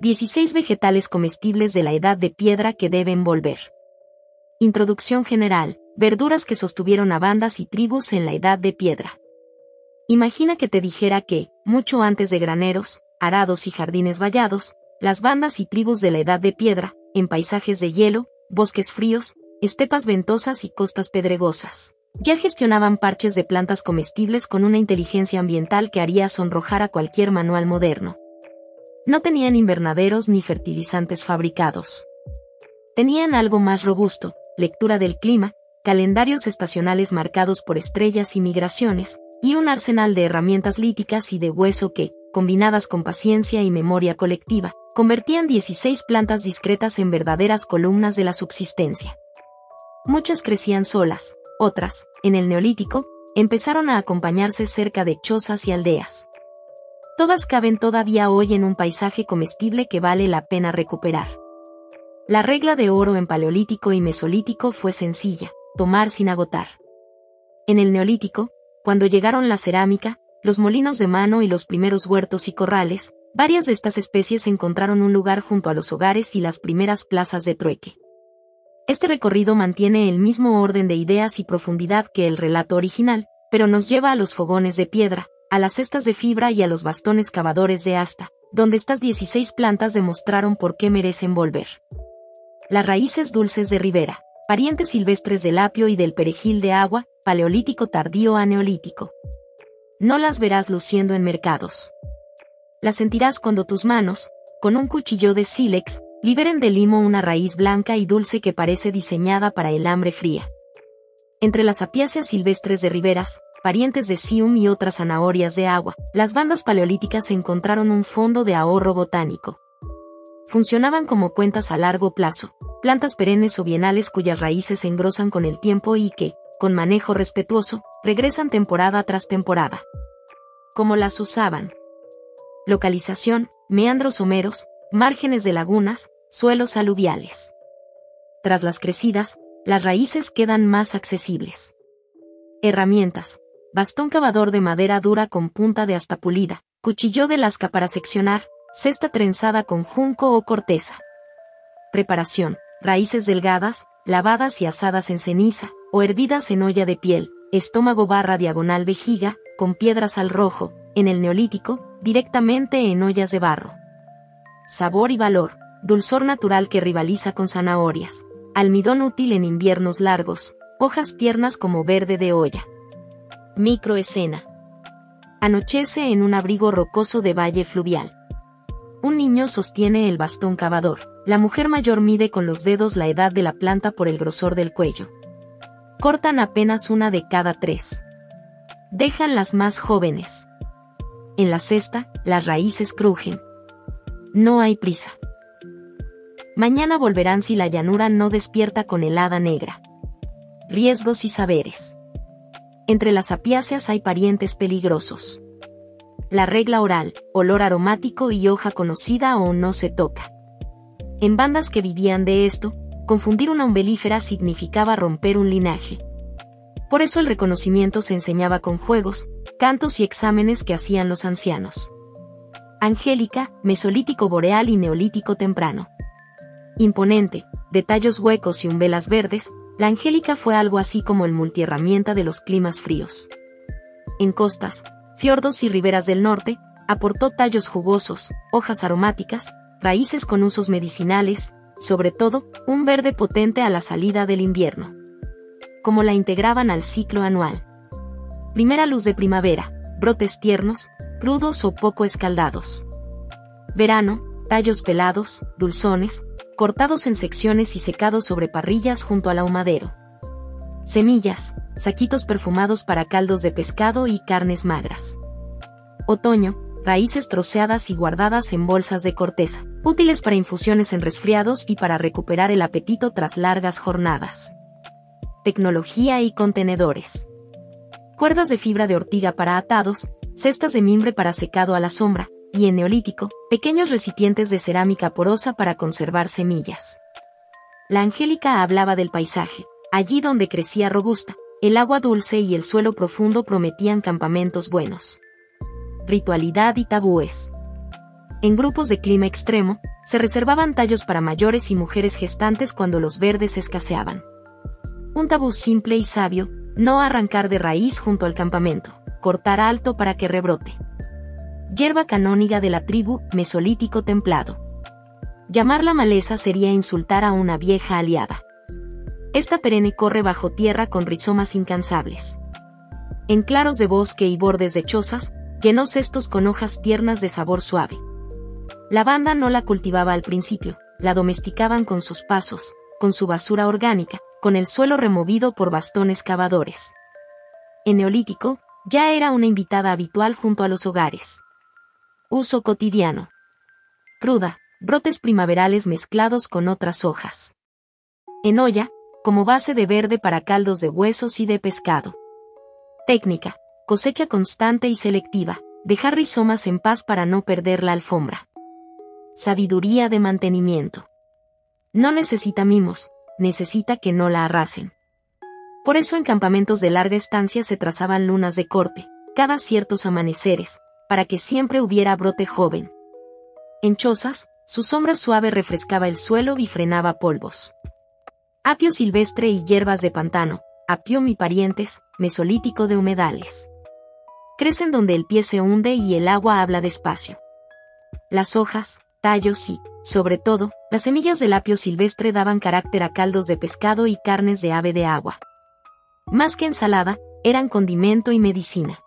16 vegetales comestibles de la Edad de Piedra que deben volver. Introducción general. Verduras que sostuvieron a bandas y tribus en la Edad de Piedra. Imagina que te dijera que, mucho antes de graneros, arados y jardines vallados, las bandas y tribus de la Edad de Piedra, en paisajes de hielo, bosques fríos, estepas ventosas y costas pedregosas, ya gestionaban parches de plantas comestibles con una inteligencia ambiental que haría sonrojar a cualquier manual moderno. No tenían invernaderos ni fertilizantes fabricados. Tenían algo más robusto: lectura del clima, calendarios estacionales marcados por estrellas y migraciones, y un arsenal de herramientas líticas y de hueso que, combinadas con paciencia y memoria colectiva, convertían 16 plantas discretas en verdaderas columnas de la subsistencia. Muchas crecían solas, otras, en el Neolítico, empezaron a acompañarse cerca de chozas y aldeas. Todas caben todavía hoy en un paisaje comestible que vale la pena recuperar. La regla de oro en Paleolítico y Mesolítico fue sencilla: tomar sin agotar. En el Neolítico, cuando llegaron la cerámica, los molinos de mano y los primeros huertos y corrales, varias de estas especies encontraron un lugar junto a los hogares y las primeras plazas de trueque. Este recorrido mantiene el mismo orden de ideas y profundidad que el relato original, pero nos lleva a los fogones de piedra, a las cestas de fibra y a los bastones cavadores de asta, donde estas 16 plantas demostraron por qué merecen volver. Las raíces dulces de ribera, parientes silvestres del apio y del perejil de agua, Paleolítico tardío a Neolítico. No las verás luciendo en mercados. Las sentirás cuando tus manos, con un cuchillo de sílex, liberen del limo una raíz blanca y dulce que parece diseñada para el hambre fría. Entre las apiáceas silvestres de riberas, parientes de sium y otras zanahorias de agua, las bandas paleolíticas encontraron un fondo de ahorro botánico. Funcionaban como cuentas a largo plazo, plantas perennes o bienales cuyas raíces se engrosan con el tiempo y que, con manejo respetuoso, regresan temporada tras temporada. ¿Cómo las usaban? Localización: meandros someros, márgenes de lagunas, suelos aluviales. Tras las crecidas, las raíces quedan más accesibles. Herramientas: bastón cavador de madera dura con punta de asta pulida, cuchillo de lasca para seccionar, cesta trenzada con junco o corteza. Preparación: raíces delgadas, lavadas y asadas en ceniza, o hervidas en olla de piel, estómago / diagonal vejiga, con piedras al rojo, en el Neolítico, directamente en ollas de barro. Sabor y valor: dulzor natural que rivaliza con zanahorias, almidón útil en inviernos largos, hojas tiernas como verde de olla. Microescena: anochece en un abrigo rocoso de valle fluvial. Un niño sostiene el bastón cavador, la mujer mayor mide con los dedos la edad de la planta por el grosor del cuello. Cortan apenas una de cada 3. Dejan las más jóvenes. En la cesta, las raíces crujen. No hay prisa. Mañana volverán si la llanura no despierta con helada negra. Riesgos y saberes. Entre las apiáceas hay parientes peligrosos. La regla oral: olor aromático y hoja conocida o no se toca. En bandas que vivían de esto, confundir una umbelífera significaba romper un linaje. Por eso el reconocimiento se enseñaba con juegos, cantos y exámenes que hacían los ancianos. Angélica, Mesolítico boreal y Neolítico temprano. Imponente, de tallos huecos y umbelas verdes, la angélica fue algo así como el multiherramienta de los climas fríos. En costas, fiordos y riberas del norte, aportó tallos jugosos, hojas aromáticas, raíces con usos medicinales, sobre todo, un verde potente a la salida del invierno. Como la integraban al ciclo anual. Primera luz de primavera, brotes tiernos, crudos o poco escaldados. Verano, tallos pelados, dulzones, cortados en secciones y secados sobre parrillas junto al ahumadero. Semillas, saquitos perfumados para caldos de pescado y carnes magras. Otoño, raíces troceadas y guardadas en bolsas de corteza, útiles para infusiones en resfriados y para recuperar el apetito tras largas jornadas. Tecnología y contenedores. Cuerdas de fibra de ortiga para atados, cestas de mimbre para secado a la sombra, y en Neolítico, pequeños recipientes de cerámica porosa para conservar semillas. La angélica hablaba del paisaje. Allí donde crecía robusta, el agua dulce y el suelo profundo prometían campamentos buenos. Ritualidad y tabúes. En grupos de clima extremo, se reservaban tallos para mayores y mujeres gestantes cuando los verdes escaseaban. Un tabú simple y sabio: no arrancar de raíz junto al campamento, cortar alto para que rebrote. Hierba canóniga de la tribu, Mesolítico templado. Llamarla maleza sería insultar a una vieja aliada. Esta perenne corre bajo tierra con rizomas incansables. En claros de bosque y bordes de chozas, llenó cestos con hojas tiernas de sabor suave. La banda no la cultivaba al principio, la domesticaban con sus pasos, con su basura orgánica, con el suelo removido por bastones cavadores. En Neolítico, ya era una invitada habitual junto a los hogares. Uso cotidiano. Cruda, brotes primaverales mezclados con otras hojas. En olla, como base de verde para caldos de huesos y de pescado. Técnica: cosecha constante y selectiva, dejar rizomas en paz para no perder la alfombra. Sabiduría de mantenimiento. No necesita mimos, necesita que no la arrasen. Por eso en campamentos de larga estancia se trazaban lunas de corte, cada ciertos amaneceres, para que siempre hubiera brote joven. En chozas, su sombra suave refrescaba el suelo y frenaba polvos. Apio silvestre y hierbas de pantano, Apium y parientes, Mesolítico de humedales. Crecen donde el pie se hunde y el agua habla despacio. Las hojas, tallos y, sobre todo, las semillas del apio silvestre daban carácter a caldos de pescado y carnes de ave de agua. Más que ensalada, eran condimento y medicina.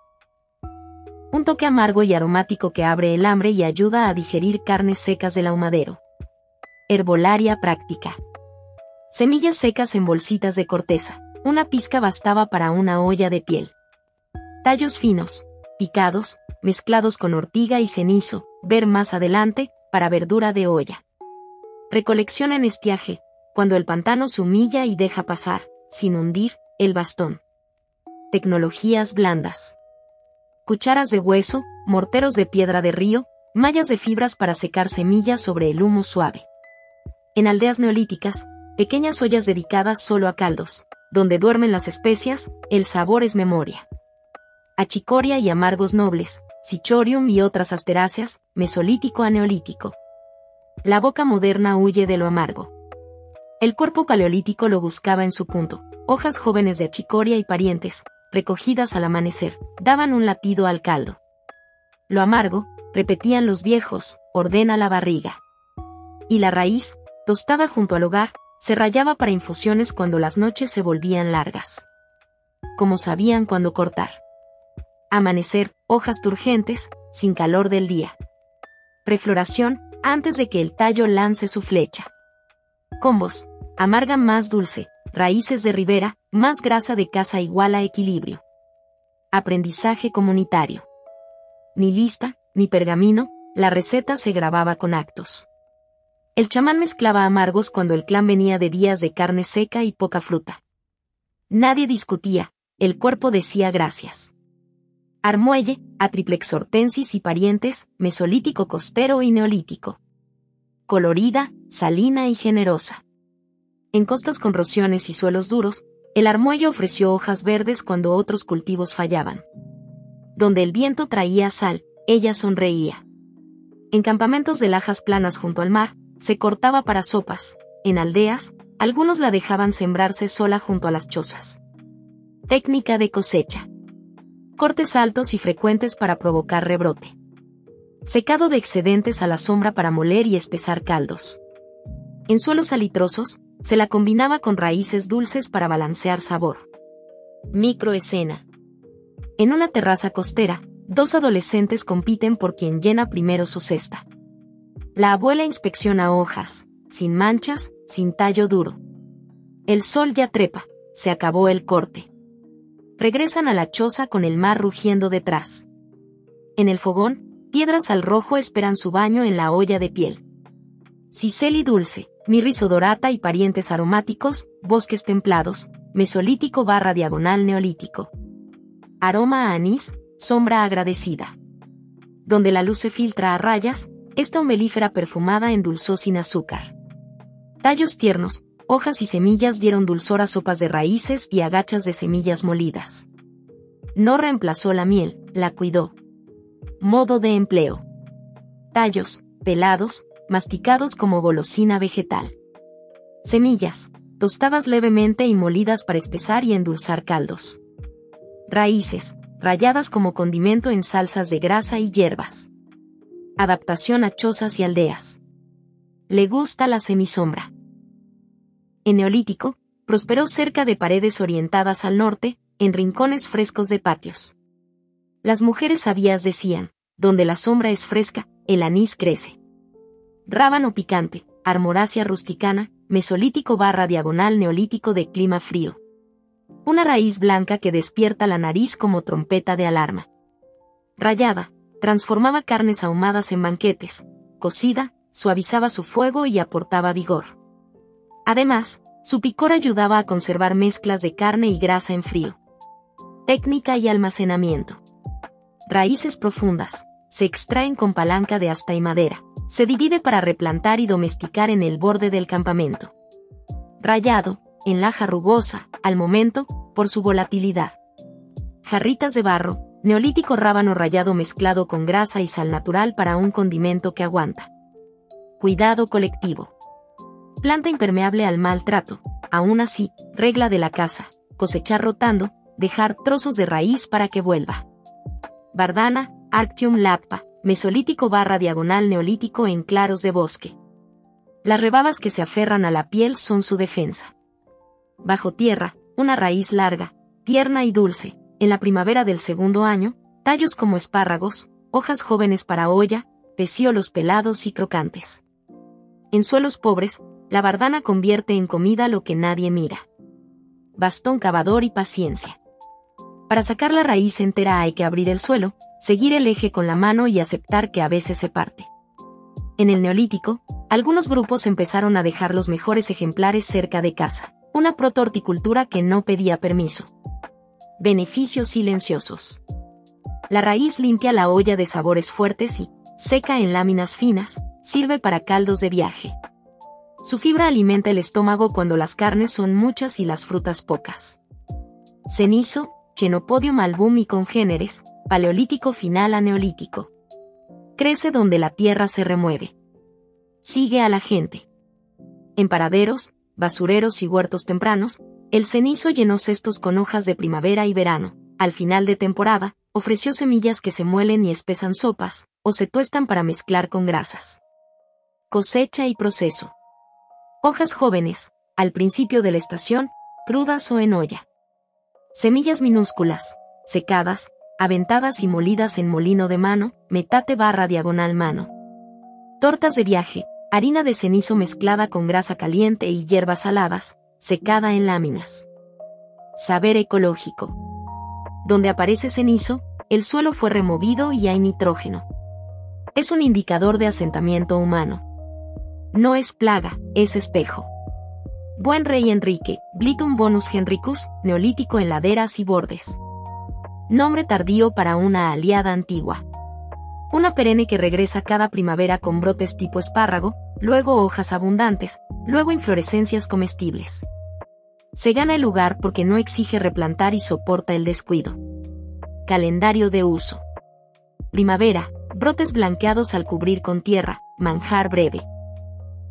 Un toque amargo y aromático que abre el hambre y ayuda a digerir carnes secas del ahumadero. Herbolaria práctica. Semillas secas en bolsitas de corteza. Una pizca bastaba para una olla de piel. Tallos finos, picados, mezclados con ortiga y cenizo, ver más adelante, para verdura de olla. Recolección en estiaje, cuando el pantano se humilla y deja pasar, sin hundir, el bastón. Tecnologías blandas. Cucharas de hueso, morteros de piedra de río, mallas de fibras para secar semillas sobre el humo suave. En aldeas neolíticas, pequeñas ollas dedicadas solo a caldos, donde duermen las especias, el sabor es memoria. Achicoria y amargos nobles, Cichorium y otras asteráceas, Mesolítico a Neolítico. La boca moderna huye de lo amargo. El cuerpo paleolítico lo buscaba en su punto. Hojas jóvenes de achicoria y parientes, recogidas al amanecer, daban un latido al caldo. Lo amargo, repetían los viejos, ordena la barriga. Y la raíz, tostada junto al hogar, se rayaba para infusiones cuando las noches se volvían largas. Como sabían cuándo cortar. Amanecer, hojas turgentes, sin calor del día. Prefloración, antes de que el tallo lance su flecha. Combos, amarga más dulce, raíces de ribera, más grasa de casa igual a equilibrio. Aprendizaje comunitario. Ni lista, ni pergamino, la receta se grababa con actos. El chamán mezclaba amargos cuando el clan venía de días de carne seca y poca fruta. Nadie discutía, el cuerpo decía gracias. Armuelle, Atriplex hortensis y parientes, Mesolítico costero y Neolítico. Colorida, salina y generosa. En costas con rociones y suelos duros, el armuello ofreció hojas verdes cuando otros cultivos fallaban. Donde el viento traía sal, ella sonreía. En campamentos de lajas planas junto al mar, se cortaba para sopas. En aldeas, algunos la dejaban sembrarse sola junto a las chozas. Técnica de cosecha. Cortes altos y frecuentes para provocar rebrote. Secado de excedentes a la sombra para moler y espesar caldos. En suelos salitrosos, se la combinaba con raíces dulces para balancear sabor. Microescena. En una terraza costera, dos adolescentes compiten por quien llena primero su cesta. La abuela inspecciona hojas, sin manchas, sin tallo duro. El sol ya trepa, se acabó el corte. Regresan a la choza con el mar rugiendo detrás. En el fogón, piedras al rojo esperan su baño en la olla de piel. Ciceli dulce, mirris odorata y parientes aromáticos, bosques templados, Mesolítico / diagonal Neolítico. Aroma a anís, sombra agradecida. Donde la luz se filtra a rayas, esta umelífera perfumada endulzó sin azúcar. Tallos tiernos, hojas y semillas dieron dulzor a sopas de raíces y agachas de semillas molidas. No reemplazó la miel, la cuidó. Modo de empleo. Tallos, pelados, masticados como golosina vegetal. Semillas, tostadas levemente y molidas para espesar y endulzar caldos. Raíces, ralladas como condimento en salsas de grasa y hierbas. Adaptación a chozas y aldeas. Le gusta la semisombra. En Neolítico, prosperó cerca de paredes orientadas al norte, en rincones frescos de patios. Las mujeres sabias decían, donde la sombra es fresca, el anís crece. Rábano picante, Armoracia rusticana, Mesolítico/diagonal Neolítico de clima frío. Una raíz blanca que despierta la nariz como trompeta de alarma. Rallada, transformaba carnes ahumadas en banquetes, cocida, suavizaba su fuego y aportaba vigor. Además, su picor ayudaba a conservar mezclas de carne y grasa en frío. Técnica y almacenamiento. Raíces profundas, se extraen con palanca de asta y madera, se divide para replantar y domesticar en el borde del campamento. Rallado, en laja rugosa, al momento, por su volatilidad. Jarritas de barro, Neolítico rábano rallado mezclado con grasa y sal natural para un condimento que aguanta. Cuidado colectivo. Planta impermeable al maltrato, aún así, regla de la casa, cosechar rotando, dejar trozos de raíz para que vuelva. Bardana, Arctium lappa, Mesolítico/diagonal Neolítico en claros de bosque. Las rebabas que se aferran a la piel son su defensa. Bajo tierra, una raíz larga, tierna y dulce, en la primavera del segundo año, tallos como espárragos, hojas jóvenes para olla, pecíolos pelados y crocantes. En suelos pobres, la bardana convierte en comida lo que nadie mira. Bastón cavador y paciencia. Para sacar la raíz entera hay que abrir el suelo, seguir el eje con la mano y aceptar que a veces se parte. En el Neolítico, algunos grupos empezaron a dejar los mejores ejemplares cerca de casa, una protohorticultura que no pedía permiso. Beneficios silenciosos. La raíz limpia la olla de sabores fuertes y, seca en láminas finas, sirve para caldos de viaje. Su fibra alimenta el estómago cuando las carnes son muchas y las frutas pocas. Cenizo, Chenopodium album y congéneres, Paleolítico final a Neolítico. Crece donde la tierra se remueve. Sigue a la gente. En paraderos, basureros y huertos tempranos, el cenizo llenó cestos con hojas de primavera y verano. Al final de temporada, ofreció semillas que se muelen y espesan sopas, o se tuestan para mezclar con grasas. Cosecha y proceso. Hojas jóvenes, al principio de la estación, crudas o en olla. Semillas minúsculas, secadas, aventadas y molidas en molino de mano, metate/diagonal mano. Tortas de viaje, harina de cenizo mezclada con grasa caliente y hierbas saladas, secada en láminas. Saber ecológico. Donde aparece cenizo, el suelo fue removido y hay nitrógeno. Es un indicador de asentamiento humano. No es plaga, es espejo. Buen rey Enrique, Blitum bonus Henricus, Neolítico en laderas y bordes. Nombre tardío para una aliada antigua. Una perenne que regresa cada primavera con brotes tipo espárrago, luego hojas abundantes, luego inflorescencias comestibles. Se gana el lugar porque no exige replantar y soporta el descuido. Calendario de uso. Primavera, brotes blanqueados al cubrir con tierra, manjar breve.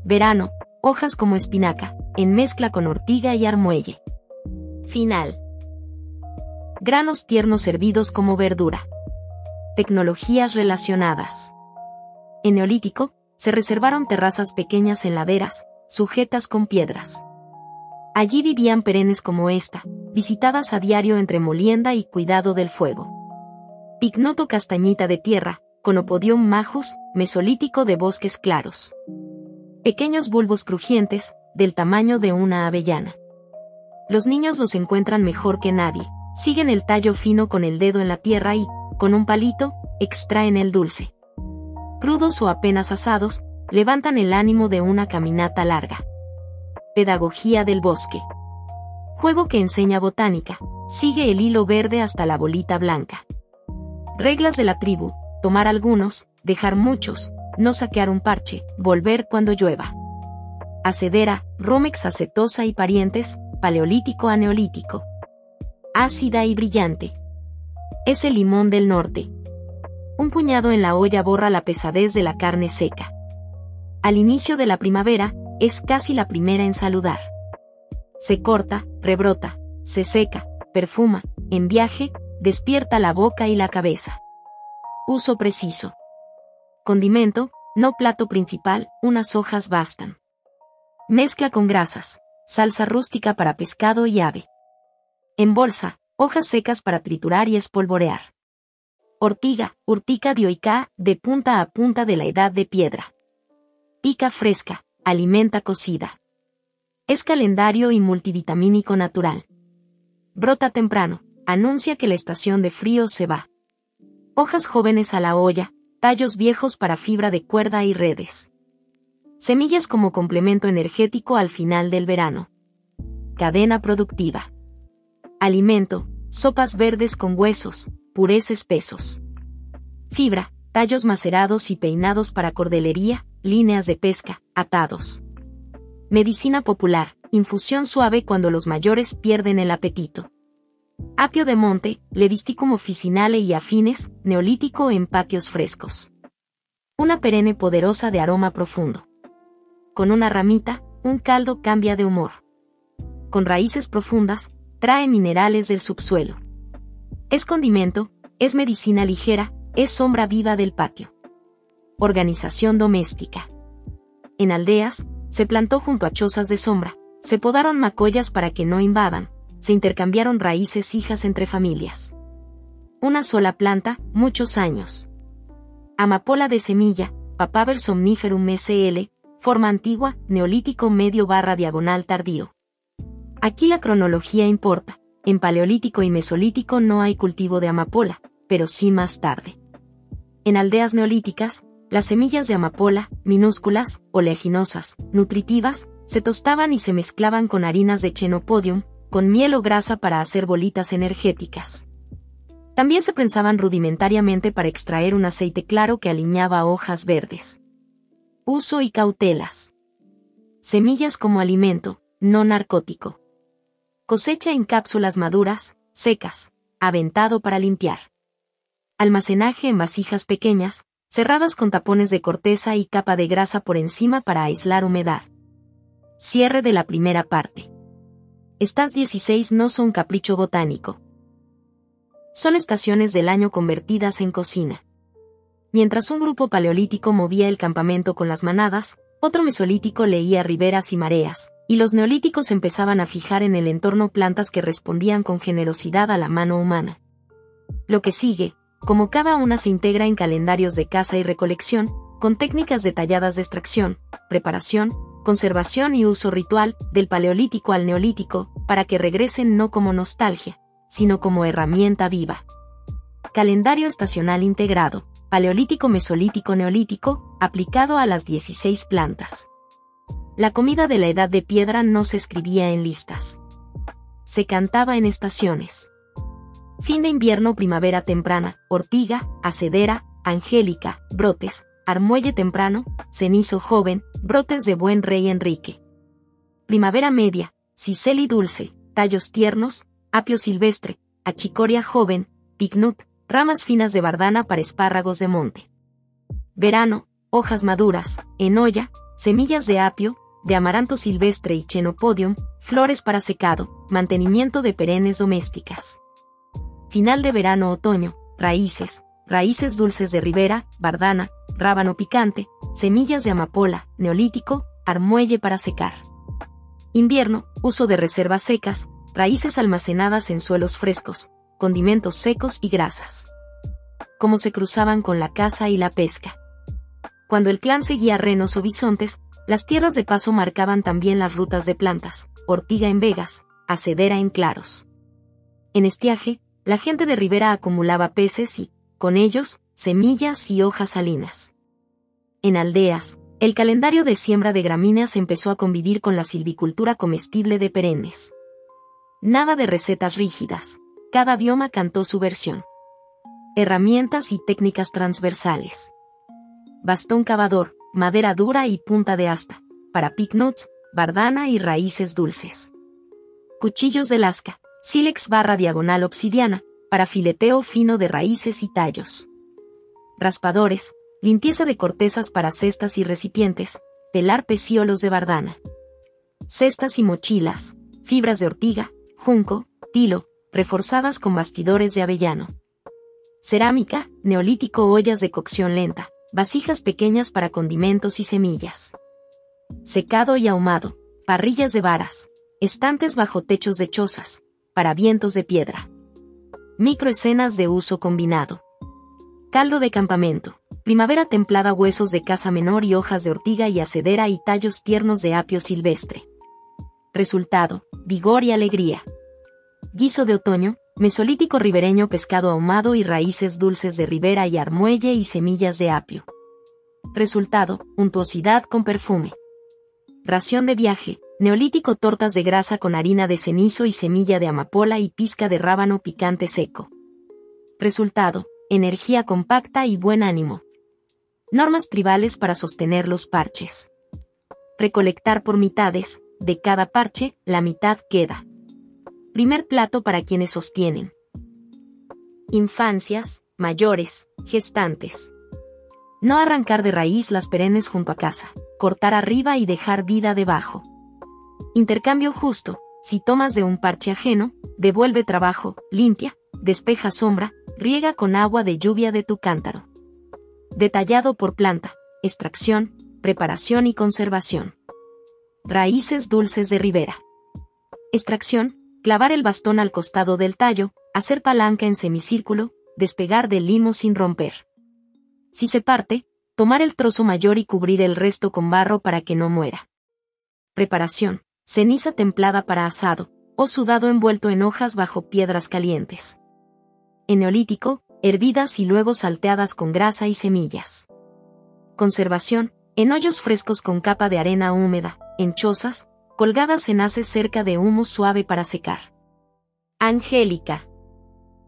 Verano, hojas como espinaca, en mezcla con ortiga y armuelle. Final. Granos tiernos servidos como verdura. Tecnologías relacionadas. En Neolítico, se reservaron terrazas pequeñas en laderas, sujetas con piedras. Allí vivían perennes como esta, visitadas a diario entre molienda y cuidado del fuego. Pignoto castañita de tierra, Conopodium majus, Mesolítico de bosques claros. Pequeños bulbos crujientes, del tamaño de una avellana. Los niños los encuentran mejor que nadie, siguen el tallo fino con el dedo en la tierra y, con un palito, extraen el dulce. Crudos o apenas asados, levantan el ánimo de una caminata larga. Pedagogía del bosque. Juego que enseña botánica, sigue el hilo verde hasta la bolita blanca. Reglas de la tribu, tomar algunos, dejar muchos, no saquear un parche, volver cuando llueva. Acedera, Romex acetosa y parientes, Paleolítico a Neolítico. Ácida y brillante. Es el limón del norte. Un puñado en la olla borra la pesadez de la carne seca. Al inicio de la primavera, es casi la primera en saludar. Se corta, rebrota, se seca, perfuma, en viaje, despierta la boca y la cabeza. Uso preciso. Condimento, no plato principal, unas hojas bastan. Mezcla con grasas, salsa rústica para pescado y ave. En bolsa, hojas secas para triturar y espolvorear. Ortiga, Urtica dioica, de punta a punta de la edad de piedra. Pica fresca, alimenta cocida. Es calendario y multivitamínico natural. Brota temprano, anuncia que la estación de frío se va. Hojas jóvenes a la olla, tallos viejos para fibra de cuerda y redes. Semillas como complemento energético al final del verano. Cadena productiva. Alimento, sopas verdes con huesos, purés espesos. Fibra, tallos macerados y peinados para cordelería, líneas de pesca, atados. Medicina popular, infusión suave cuando los mayores pierden el apetito. Apio de monte, Levisticum officinale y afines, neolítico en patios frescos. Una perenne poderosa de aroma profundo. Con una ramita, un caldo cambia de humor. Con raíces profundas, trae minerales del subsuelo. Es condimento, es medicina ligera, es sombra viva del patio. Organización doméstica. En aldeas, se plantó junto a chozas de sombra, se podaron macollas para que no invadan, se intercambiaron raíces hijas entre familias. Una sola planta, muchos años. Amapola de semilla, Papaver somniferum sl, forma antigua, neolítico medio / diagonal tardío. Aquí la cronología importa, en paleolítico y mesolítico no hay cultivo de amapola, pero sí más tarde. En aldeas neolíticas, las semillas de amapola, minúsculas, oleaginosas, nutritivas, se tostaban y se mezclaban con harinas de chenopodium, con miel o grasa para hacer bolitas energéticas. También se prensaban rudimentariamente para extraer un aceite claro que aliñaba hojas verdes. Uso y cautelas. Semillas como alimento, no narcótico. Cosecha en cápsulas maduras, secas, aventado para limpiar. Almacenaje en vasijas pequeñas, cerradas con tapones de corteza y capa de grasa por encima para aislar humedad. Cierre de la primera parte. Estas 16 no son capricho botánico. Son estaciones del año convertidas en cocina. Mientras un grupo paleolítico movía el campamento con las manadas, otro mesolítico leía riberas y mareas, y los neolíticos empezaban a fijar en el entorno plantas que respondían con generosidad a la mano humana. Lo que sigue, como cada una se integra en calendarios de caza y recolección, con técnicas detalladas de extracción, preparación, conservación y uso ritual, del paleolítico al neolítico, para que regresen no como nostalgia, sino como herramienta viva. Calendario estacional integrado, paleolítico mesolítico neolítico, aplicado a las 16 plantas. La comida de la edad de piedra no se escribía en listas. Se cantaba en estaciones. Fin de invierno, primavera temprana, ortiga, acedera, angélica, brotes, armuelle temprano, cenizo joven, brotes de buen rey Enrique. Primavera media, ciseli dulce, tallos tiernos, apio silvestre, achicoria joven, picnut, ramas finas de bardana para espárragos de monte. Verano, hojas maduras, enolla, semillas de apio, de amaranto silvestre y chenopodium, flores para secado, mantenimiento de perennes domésticas. Final de verano-otoño, raíces dulces de ribera, bardana, rábano picante, semillas de amapola, neolítico, armuelle para secar. Invierno, uso de reservas secas, raíces almacenadas en suelos frescos, condimentos secos y grasas. Cómo se cruzaban con la caza y la pesca. Cuando el clan seguía renos o bisontes, las tierras de paso marcaban también las rutas de plantas, ortiga en vegas, acedera en claros. En estiaje, la gente de ribera acumulaba peces y, con ellos, semillas y hojas salinas. En aldeas, el calendario de siembra de gramíneas empezó a convivir con la silvicultura comestible de perennes. Nada de recetas rígidas, cada bioma cantó su versión. Herramientas y técnicas transversales. Bastón cavador, madera dura y punta de asta, para picnuts, bardana y raíces dulces. Cuchillos de lasca, sílex / diagonal obsidiana, para fileteo fino de raíces y tallos. Raspadores, limpieza de cortezas para cestas y recipientes, pelar pecíolos de bardana. Cestas y mochilas, fibras de ortiga, junco, tilo, reforzadas con bastidores de avellano. Cerámica, neolítico, ollas de cocción lenta, vasijas pequeñas para condimentos y semillas. Secado y ahumado, parrillas de varas, estantes bajo techos de chozas, paravientos de piedra. Microescenas de uso combinado. Caldo de campamento, primavera templada, huesos de caza menor y hojas de ortiga y acedera y tallos tiernos de apio silvestre. Resultado, vigor y alegría. Guiso de otoño, mesolítico ribereño, pescado ahumado y raíces dulces de ribera y armuelle y semillas de apio. Resultado, untuosidad con perfume. Ración de viaje, neolítico, tortas de grasa con harina de cenizo y semilla de amapola y pizca de rábano picante seco. Resultado, energía compacta y buen ánimo. Normas tribales para sostener los parches. Recolectar por mitades, de cada parche, la mitad queda. Primer plato para quienes sostienen. Infancias, mayores, gestantes. No arrancar de raíz las perennes junto a casa, cortar arriba y dejar vida debajo. Intercambio justo, si tomas de un parche ajeno, devuelve trabajo, limpia, despeja sombra, riega con agua de lluvia de tu cántaro. Detallado por planta, extracción, preparación y conservación. Raíces dulces de ribera. Extracción, clavar el bastón al costado del tallo, hacer palanca en semicírculo, despegar del limo sin romper. Si se parte, tomar el trozo mayor y cubrir el resto con barro para que no muera. Preparación, ceniza templada para asado, o sudado envuelto en hojas bajo piedras calientes. En neolítico, hervidas y luego salteadas con grasa y semillas. Conservación, en hoyos frescos con capa de arena húmeda, en chozas, colgadas en haces cerca de humus suave para secar. Angélica.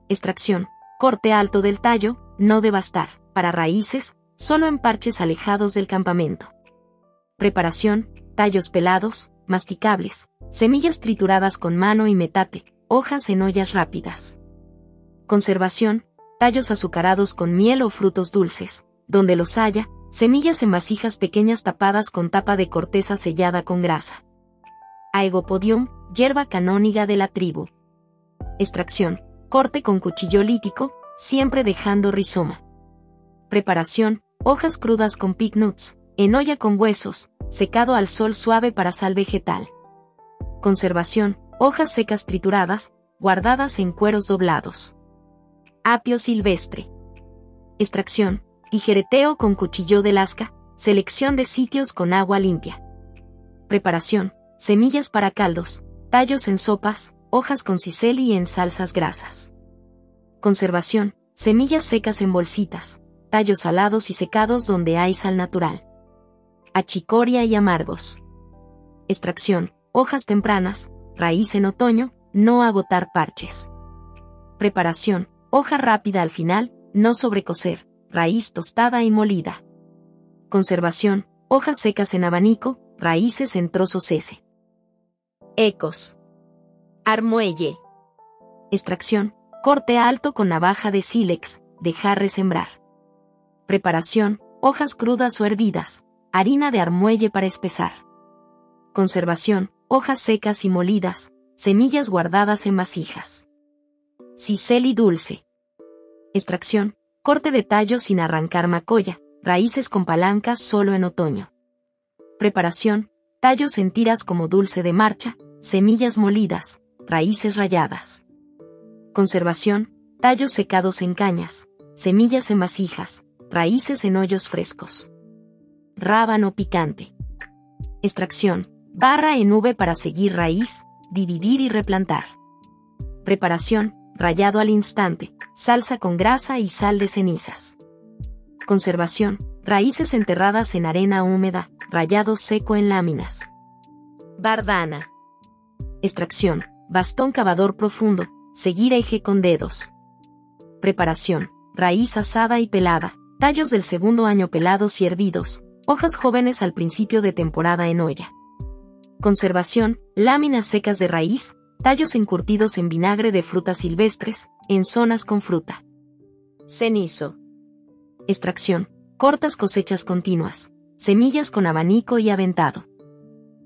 Extracción, corte alto del tallo, no devastar, para raíces, solo en parches alejados del campamento. Preparación, tallos pelados, masticables, semillas trituradas con mano y metate, hojas en ollas rápidas. Conservación, tallos azucarados con miel o frutos dulces, donde los haya, semillas en vasijas pequeñas tapadas con tapa de corteza sellada con grasa. Aegopodium, hierba canóniga de la tribu. Extracción, corte con cuchillo lítico, siempre dejando rizoma. Preparación, hojas crudas con pick nuts, en olla con huesos, secado al sol suave para sal vegetal. Conservación, hojas secas trituradas, guardadas en cueros doblados. Apio silvestre. Extracción, tijereteo con cuchillo de lasca, selección de sitios con agua limpia. Preparación, semillas para caldos, tallos en sopas, hojas con sisel y en salsas grasas. Conservación, semillas secas en bolsitas, tallos salados y secados donde hay sal natural. Achicoria y amargos. Extracción, hojas tempranas, raíz en otoño, no agotar parches. Preparación, hoja rápida al final, no sobrecocer, raíz tostada y molida. Conservación, hojas secas en abanico, raíces en trozos S. Ecos. Armuelle. Extracción, corte alto con navaja de sílex, dejar resembrar. Preparación, hojas crudas o hervidas, harina de armuelle para espesar. Conservación, hojas secas y molidas, semillas guardadas en vasijas. Sisel y dulce. Extracción, corte de tallos sin arrancar macolla, raíces con palancas solo en otoño. Preparación, tallos en tiras como dulce de marcha, semillas molidas, raíces rayadas. Conservación, tallos secados en cañas, semillas en vasijas, raíces en hoyos frescos. Rábano picante. Extracción, barra en V para seguir raíz, dividir y replantar. Preparación, rallado al instante, salsa con grasa y sal de cenizas. Conservación, raíces enterradas en arena húmeda, rallado seco en láminas. Bardana. Extracción, bastón cavador profundo, seguir eje con dedos. Preparación, raíz asada y pelada, tallos del segundo año pelados y hervidos, hojas jóvenes al principio de temporada en olla. Conservación, láminas secas de raíz, tallos encurtidos en vinagre de frutas silvestres, en zonas con fruta. Cenizo. Extracción, cortas cosechas continuas, semillas con abanico y aventado.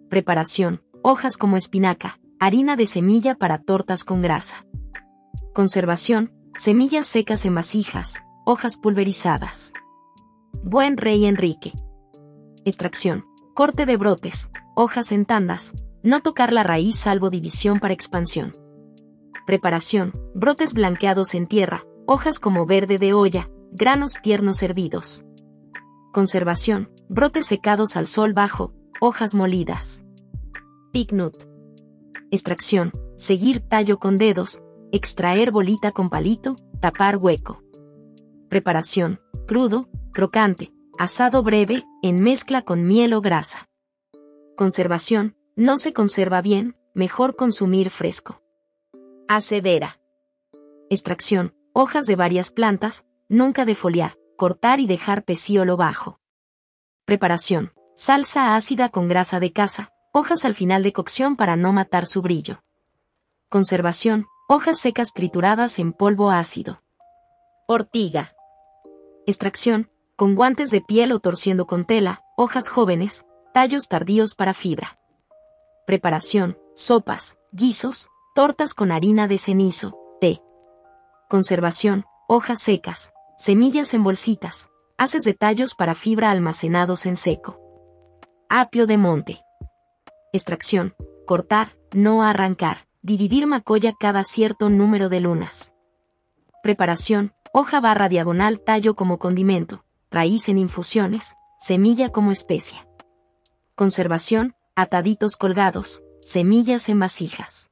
Preparación: hojas como espinaca, harina de semilla para tortas con grasa. Conservación: semillas secas en vasijas, hojas pulverizadas. Buen Rey Enrique. Extracción: corte de brotes, hojas en tandas, no tocar la raíz salvo división para expansión. Preparación: brotes blanqueados en tierra, hojas como verde de olla, granos tiernos hervidos. Conservación: brotes secados al sol bajo, hojas molidas. Picknut. Extracción: seguir tallo con dedos, extraer bolita con palito, tapar hueco. Preparación: crudo, crocante, asado breve, en mezcla con miel o grasa. Conservación: no se conserva bien, mejor consumir fresco. Hacedera. Extracción: hojas de varias plantas, nunca defoliar, cortar y dejar pecíolo bajo. Preparación: salsa ácida con grasa de caza, hojas al final de cocción para no matar su brillo. Conservación: hojas secas trituradas en polvo ácido. Ortiga. Extracción: con guantes de piel o torciendo con tela, hojas jóvenes, tallos tardíos para fibra. Preparación: sopas, guisos, tortas con harina de cenizo, té. Conservación: hojas secas, semillas en bolsitas, haces de tallos para fibra almacenados en seco. Apio de monte. Extracción: cortar, no arrancar, dividir macolla cada cierto número de lunas. Preparación: hoja barra diagonal tallo como condimento, raíz en infusiones, semilla como especia. Conservación: ataditos colgados, semillas en vasijas.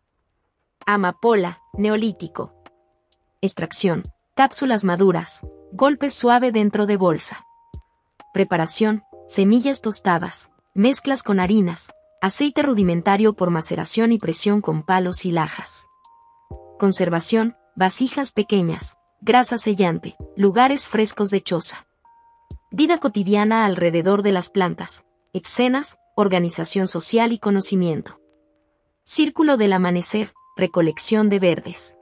Amapola, neolítico. Extracción: cápsulas maduras, golpe suave dentro de bolsa. Preparación: semillas tostadas, mezclas con harinas, aceite rudimentario por maceración y presión con palos y lajas. Conservación: vasijas pequeñas, grasa sellante, lugares frescos de choza. Vida cotidiana alrededor de las plantas, escenas, organización social y conocimiento. Círculo del amanecer, recolección de verdes.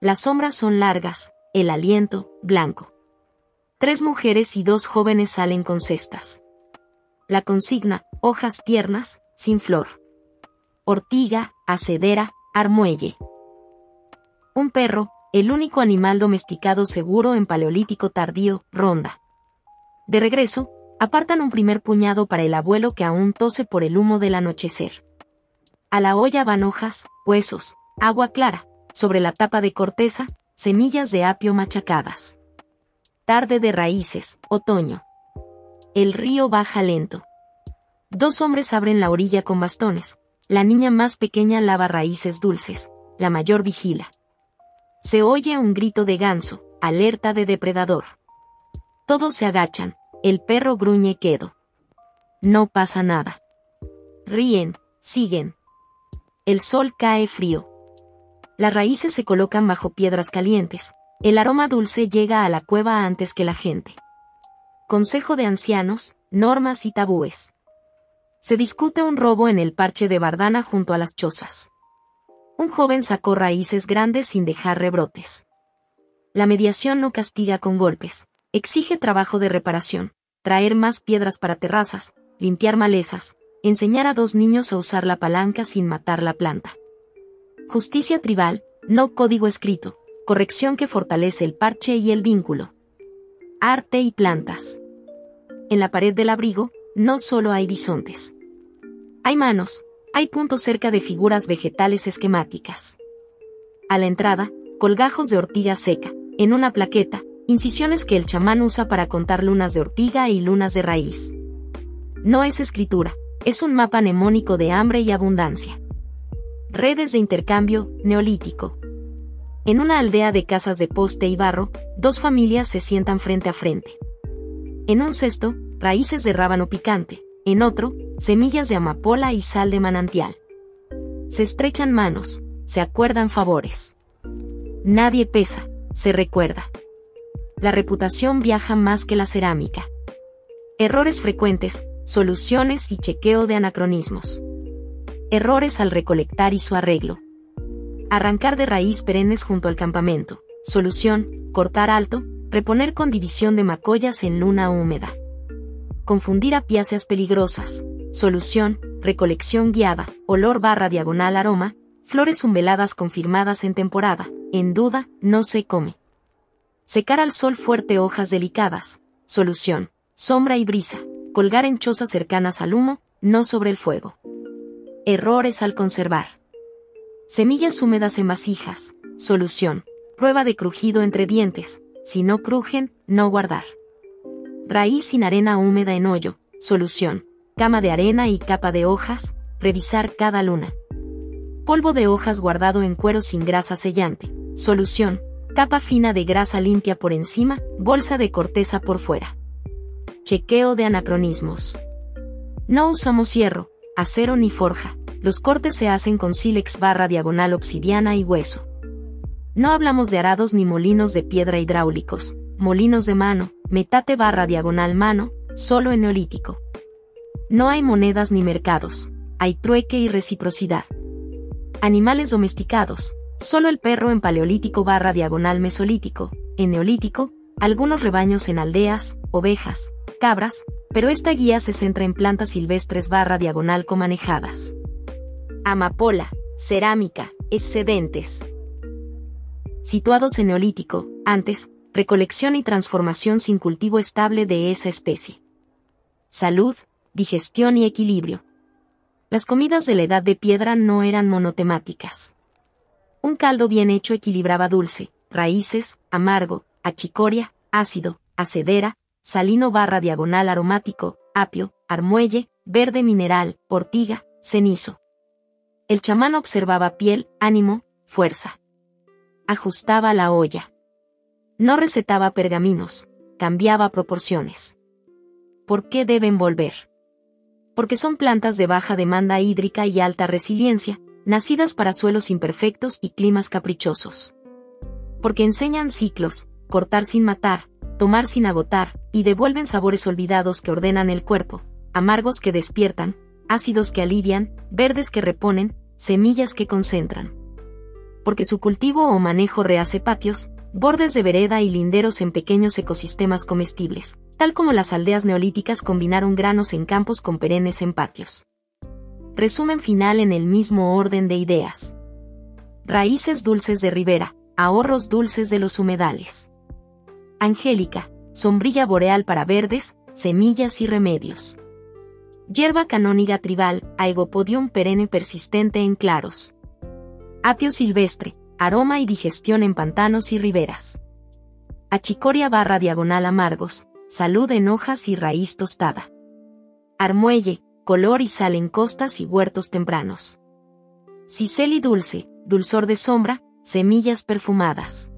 Las sombras son largas, el aliento, blanco. 3 mujeres y 2 jóvenes salen con cestas. La consigna: hojas tiernas, sin flor. Ortiga, hacedera, armuelle. Un perro, el único animal domesticado seguro en Paleolítico tardío, ronda. De regreso, apartan un primer puñado para el abuelo que aún tose por el humo del anochecer. A la olla van hojas, huesos, agua clara, sobre la tapa de corteza, semillas de apio machacadas. Tarde de raíces, otoño. El río baja lento. 2 hombres abren la orilla con bastones, la niña más pequeña lava raíces dulces, la mayor vigila. Se oye un grito de ganso, alerta de depredador. Todos se agachan, el perro gruñe quedo. No pasa nada. Ríen, siguen. El sol cae frío. Las raíces se colocan bajo piedras calientes, el aroma dulce llega a la cueva antes que la gente. Consejo de ancianos, normas y tabúes. Se discute un robo en el parche de Bardana junto a las chozas. Un joven sacó raíces grandes sin dejar rebrotes. La mediación no castiga con golpes, exige trabajo de reparación, traer más piedras para terrazas, limpiar malezas, enseñar a 2 niños a usar la palanca sin matar la planta. Justicia tribal, no código escrito, corrección que fortalece el parche y el vínculo. Arte y plantas. En la pared del abrigo, no solo hay bisontes. Hay manos, hay puntos cerca de figuras vegetales esquemáticas. A la entrada, colgajos de ortiga seca, en una plaqueta, incisiones que el chamán usa para contar lunas de ortiga y lunas de raíz. No es escritura, es un mapa mnemónico de hambre y abundancia. Redes de intercambio, neolítico. En una aldea de casas de poste y barro, 2 familias se sientan frente a frente. En un cesto, raíces de rábano picante, en otro, semillas de amapola y sal de manantial. Se estrechan manos, se acuerdan favores. Nadie pesa, se recuerda. La reputación viaja más que la cerámica. Errores frecuentes, soluciones y chequeo de anacronismos. Errores al recolectar y su arreglo. Arrancar de raíz perennes junto al campamento. Solución: cortar alto, reponer con división de macollas en luna húmeda. confundir apiáceas peligrosas. Solución, recolección guiada, olor/aroma, flores umbeladas confirmadas en temporada, en duda, no se come. Secar al sol fuerte hojas delicadas. Solución, sombra y brisa, colgar en chozas cercanas al humo, no sobre el fuego. Errores al conservar. Semillas húmedas en vasijas. Solución, prueba de crujido entre dientes, si no crujen, no guardar. Raíz sin arena húmeda en hoyo. Solución, cama de arena y capa de hojas, revisar cada luna. Polvo de hojas guardado en cuero sin grasa sellante. Solución, capa fina de grasa limpia por encima, bolsa de corteza por fuera. Chequeo de anacronismos. No usamos hierro, acero ni forja. Los cortes se hacen con sílex/diagonal obsidiana y hueso. No hablamos de arados ni molinos de piedra hidráulicos, molinos de mano, metate/diagonal mano, solo en neolítico. No hay monedas ni mercados, hay trueque y reciprocidad. Animales domesticados, solo el perro en paleolítico/diagonal mesolítico, en neolítico, algunos rebaños en aldeas, ovejas, cabras, pero esta guía se centra en plantas silvestres/diagonal comanejadas. Amapola, cerámica, excedentes. Situados en neolítico, antes, recolección y transformación sin cultivo estable de esa especie. Salud, digestión y equilibrio. Las comidas de la Edad de Piedra no eran monotemáticas. Un caldo bien hecho equilibraba dulce, raíces, amargo, achicoria, ácido, acedera, salino/diagonal aromático, apio, armuelle, verde mineral, ortiga, cenizo. El chamán observaba piel, ánimo, fuerza. Ajustaba la olla. No recetaba pergaminos, cambiaba proporciones. ¿Por qué deben volver? Porque son plantas de baja demanda hídrica y alta resiliencia, nacidas para suelos imperfectos y climas caprichosos. Porque enseñan ciclos, cortar sin matar, tomar sin agotar, y devuelven sabores olvidados que ordenan el cuerpo, amargos que despiertan, ácidos que alivian, verdes que reponen, semillas que concentran. Porque su cultivo o manejo rehace patios, bordes de vereda y linderos en pequeños ecosistemas comestibles, tal como las aldeas neolíticas combinaron granos en campos con perennes en patios. Resumen final en el mismo orden de ideas. Raíces dulces de ribera, ahorros dulces de los humedales. Angélica, sombrilla boreal para verdes, semillas y remedios. Hierba canóniga tribal, Aegopodium perenne persistente en claros. Apio silvestre, aroma y digestión en pantanos y riberas. Achicoria/diagonal amargos, salud en hojas y raíz tostada. Armuelle, color y sal en costas y huertos tempranos. Ciceli dulce, dulzor de sombra, semillas perfumadas.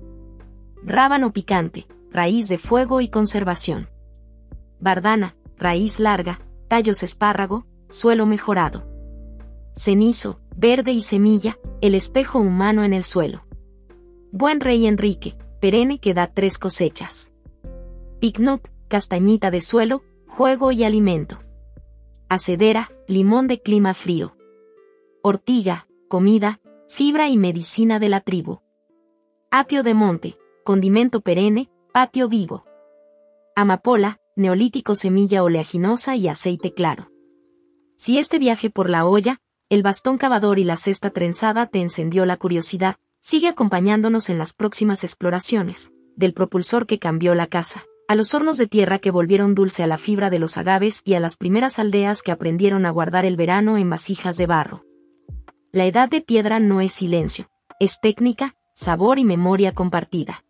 Rábano picante, raíz de fuego y conservación. Bardana, raíz larga, tallos espárrago, suelo mejorado. Cenizo, verde y semilla, el espejo humano en el suelo. Buen rey Enrique, perenne que da 3 cosechas. Picnut, castañita de suelo, juego y alimento. Acedera, limón de clima frío. Ortiga, comida, fibra y medicina de la tribu. Apio de monte, condimento perenne, patio vivo. Amapola, neolítico semilla oleaginosa y aceite claro. Si este viaje por la olla, el bastón cavador y la cesta trenzada te encendió la curiosidad, sigue acompañándonos en las próximas exploraciones, del propulsor que cambió la casa, a los hornos de tierra que volvieron dulce a la fibra de los agaves y a las primeras aldeas que aprendieron a guardar el verano en vasijas de barro. La Edad de Piedra no es silencio, es técnica, sabor y memoria compartida.